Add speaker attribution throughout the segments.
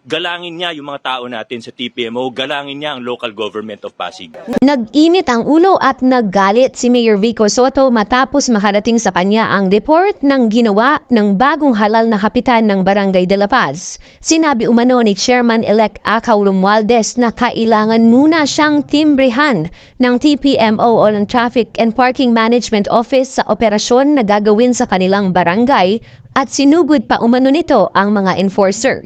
Speaker 1: galangin niya yung mga tao natin sa TPMO, galangin niya ang local government of Pasig.
Speaker 2: Nag-init ang ulo at naggalit si Mayor Vico Soto matapos makarating sa kanya ang report ng ginawa ng bagong halal na kapitan ng Barangay de la Paz. Sinabi umano ni Chairman-elect Acaw Romualdez na kailangan muna siyang timbrehan ng TPMO o ng Traffic and Parking Management Office sa operasyon na gagawin sa kanilang barangay at sinugod pa umano nito ang mga enforcer.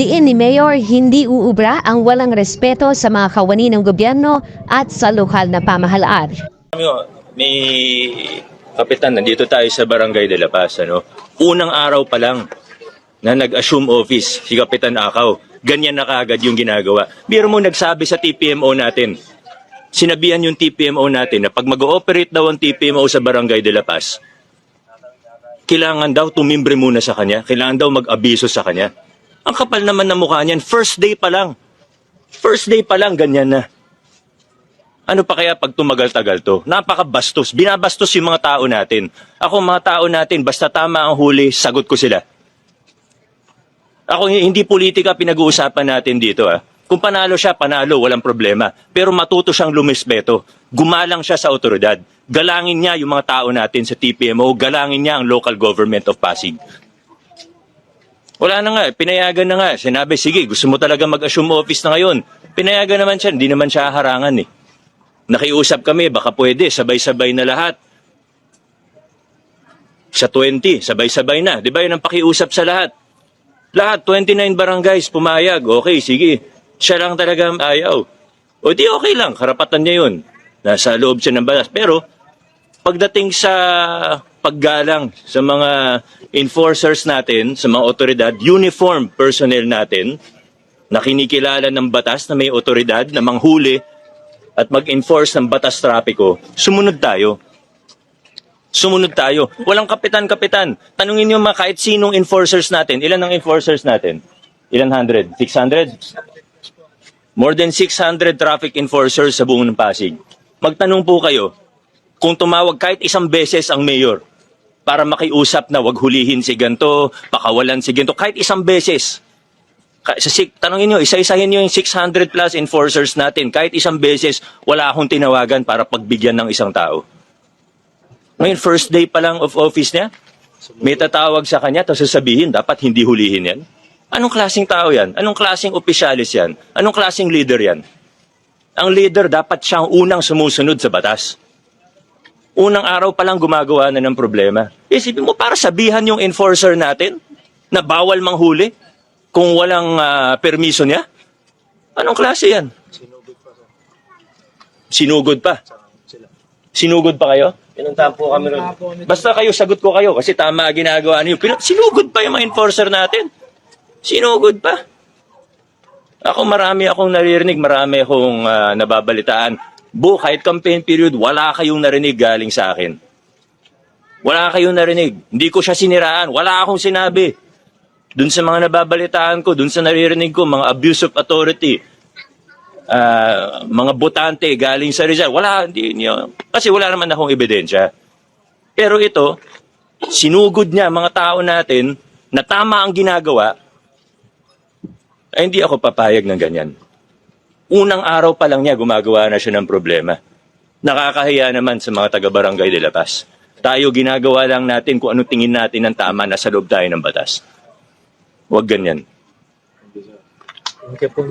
Speaker 2: Diin ni Mayor, hindi uubra ang walang respeto sa mga kawani ng gobyerno at sa lokal na pamahalaan.
Speaker 1: May kapitan, nandito tayo sa Barangay de la Paz. Unang araw pa lang na nag-assume office si Kapitan Acaw, ganyan na kaagad yung ginagawa. Biro mo nagsabi sa TPMO natin, sinabihan yung TPMO natin na pag mag-ooperate daw ang TPMO sa Barangay de la Paz, kailangan daw tumimbre muna sa kanya, kailangan daw mag-abiso sa kanya. Ang kapal naman ng mukha niyan, first day pa lang, ganyan na. Ano pa kaya pag tumagal-tagal to? Napakabastos, binabastos yung mga tao natin. Ako, mga tao natin, basta tama ang huli, sagot ko sila. Ako, hindi politika pinag-uusapan natin dito. Kung panalo siya, panalo, walang problema. Pero matuto siyang lumispeto. Gumalang siya sa otoridad. Galangin niya yung mga tao natin sa TPMO, galangin niya ang local government of Pasig. Wala na nga, pinayagan na nga. Sinabi, sige, gusto mo talaga mag-assume office na ngayon. Pinayagan naman siya, hindi naman siya harangan eh. Nakiusap kami, baka pwede, sabay-sabay na lahat. Sa 20, sabay-sabay na. Di ba yun ang pakiusap sa lahat? Lahat, 29 barangays, pumayag. Okay, sige. Siya lang talaga ayaw. O di okay lang, karapatan niya yun. Nasa loob siya ng batas. Pero, pagdating sa paggalang sa mga enforcers natin, sa mga otoridad, uniform personnel natin, na kinikilala ng batas na may otoridad na manghuli at mag-enforce ng batas trapiko, sumunod tayo. Sumunod tayo. Walang kapitan-kapitan. Tanungin niyo mga kahit sinong enforcers natin. Ilan ang enforcers natin? Ilan hundred? 600? More than 600 traffic enforcers sa buong Pasig. Magtanong po kayo, kung tumawag kahit isang beses ang mayor para makiusap na wag hulihin si ganto, pakawalan si ganto, kahit isang beses. Tanongin nyo, isa-isahin nyo yung 600 plus enforcers natin. Kahit isang beses, wala akong tinawagan para pagbigyan ng isang tao. Ngayon, first day pa lang of office niya, may tatawag sa kanya, tapos sasabihin, dapat hindi hulihin yan. Anong klaseng tao yan? Anong klaseng opisyalis yan? Anong klaseng leader yan? Ang leader dapat siyang unang sumusunod sa batas. Unang araw pa lang gumagawa na ng problema. Isipin mo, para sabihan yung enforcer natin na bawal manghuli kung walang permiso niya? Anong klase yan? Sinugod pa. Sinugod pa kayo?
Speaker 3: Pinuntahan po kami ron.
Speaker 1: Basta kayo, sagot ko kayo kasi tama ginagawa niyo. Sinugod pa yung mga enforcer natin. Sinugod pa. Ako marami akong naririnig, marami akong nababalitaan. Kahit campaign period, wala kayong narinig galing sa akin. Wala kayong narinig. Hindi ko siya siniraan. Wala akong sinabi. Dun sa mga nababalitaan ko, dun sa naririnig ko, mga abuse of authority, mga botante galing sa Rizal. Wala, kasi wala naman akong ebidensya. Pero ito, sinugod niya mga tao natin na tama ang ginagawa, ay hindi ako papayag ng ganyan. Unang araw pa lang niya, gumagawa na siya ng problema. Nakakahiya naman sa mga taga-Barangay de la Paz. Tayo ginagawa lang natin kung ano tingin natin ng tama na sa loob tayo ng batas. Huwag ganyan.
Speaker 3: Thank you po.